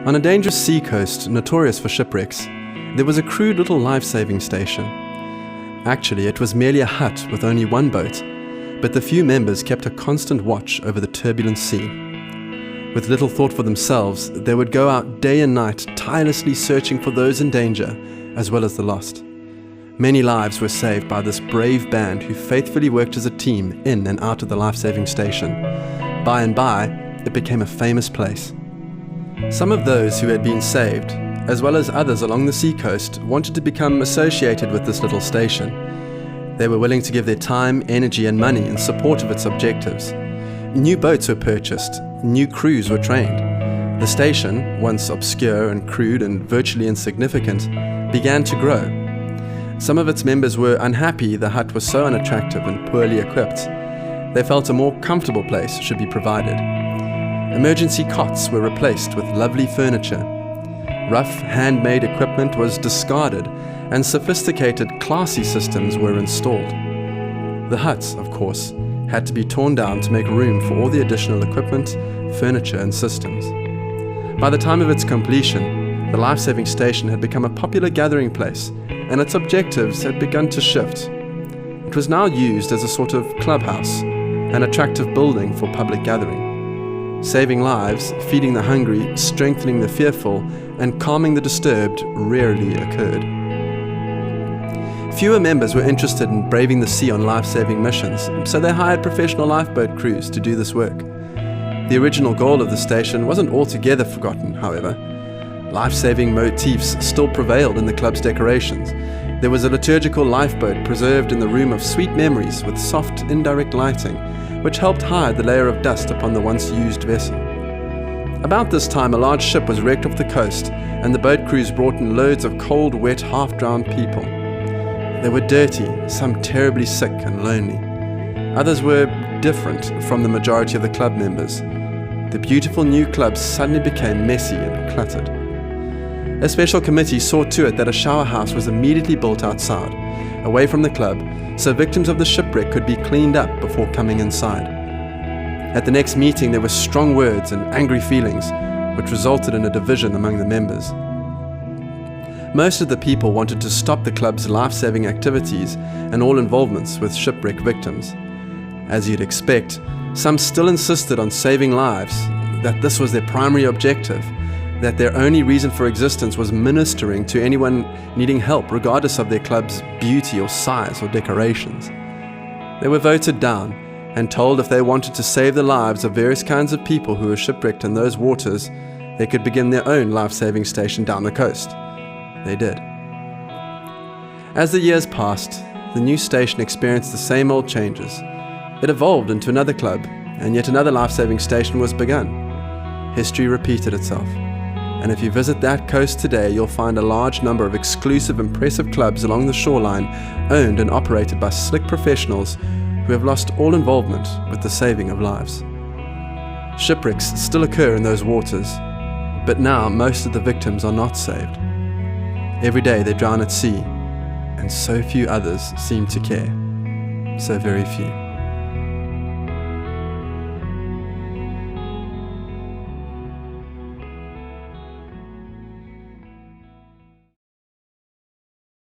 On a dangerous sea coast notorious for shipwrecks, there was a crude little life-saving station. Actually, it was merely a hut with only one boat, but the few members kept a constant watch over the turbulent sea. With little thought for themselves, they would go out day and night, tirelessly searching for those in danger, as well as the lost. Many lives were saved by this brave band who faithfully worked as a team in and out of the life-saving station. By and by, it became a famous place. Some of those who had been saved, as well as others along the seacoast, wanted to become associated with this little station. They were willing to give their time, energy and money in support of its objectives. New boats were purchased, new crews were trained. The station, once obscure and crude and virtually insignificant, began to grow. Some of its members were unhappy the hut was so unattractive and poorly equipped. They felt a more comfortable place should be provided. Emergency cots were replaced with lovely furniture. Rough, handmade equipment was discarded, and sophisticated, classy systems were installed. The huts, of course, had to be torn down to make room for all the additional equipment, furniture, and systems. By the time of its completion, the life-saving station had become a popular gathering place, and its objectives had begun to shift. It was now used as a sort of clubhouse, an attractive building for public gathering. Saving lives, feeding the hungry, strengthening the fearful, and calming the disturbed rarely occurred. Fewer members were interested in braving the sea on life-saving missions, so they hired professional lifeboat crews to do this work. The original goal of the station wasn't altogether forgotten, however. Life-saving motifs still prevailed in the club's decorations. There was a liturgical lifeboat preserved in the room of sweet memories with soft, indirect lighting, which helped hide the layer of dust upon the once-used vessel. About this time, a large ship was wrecked off the coast, and the boat crews brought in loads of cold, wet, half-drowned people. They were dirty, some terribly sick and lonely. Others were different from the majority of the club members. The beautiful new club suddenly became messy and cluttered. A special committee saw to it that a shower house was immediately built outside, away from the club, so victims of the shipwreck could be cleaned up before coming inside. At the next meeting, there were strong words and angry feelings, which resulted in a division among the members. Most of the people wanted to stop the club's life-saving activities and all involvements with shipwreck victims. As you'd expect, some still insisted on saving lives, that this was their primary objective, that their only reason for existence was ministering to anyone needing help regardless of their club's beauty or size or decorations. They were voted down and told if they wanted to save the lives of various kinds of people who were shipwrecked in those waters, they could begin their own life-saving station down the coast. They did. As the years passed, the new station experienced the same old changes. It evolved into another club, and yet another life-saving station was begun. History repeated itself. And if you visit that coast today, you'll find a large number of exclusive, impressive clubs along the shoreline, owned and operated by slick professionals who have lost all involvement with the saving of lives. Shipwrecks still occur in those waters, but now most of the victims are not saved. Every day they drown at sea, and so few others seem to care. So very few.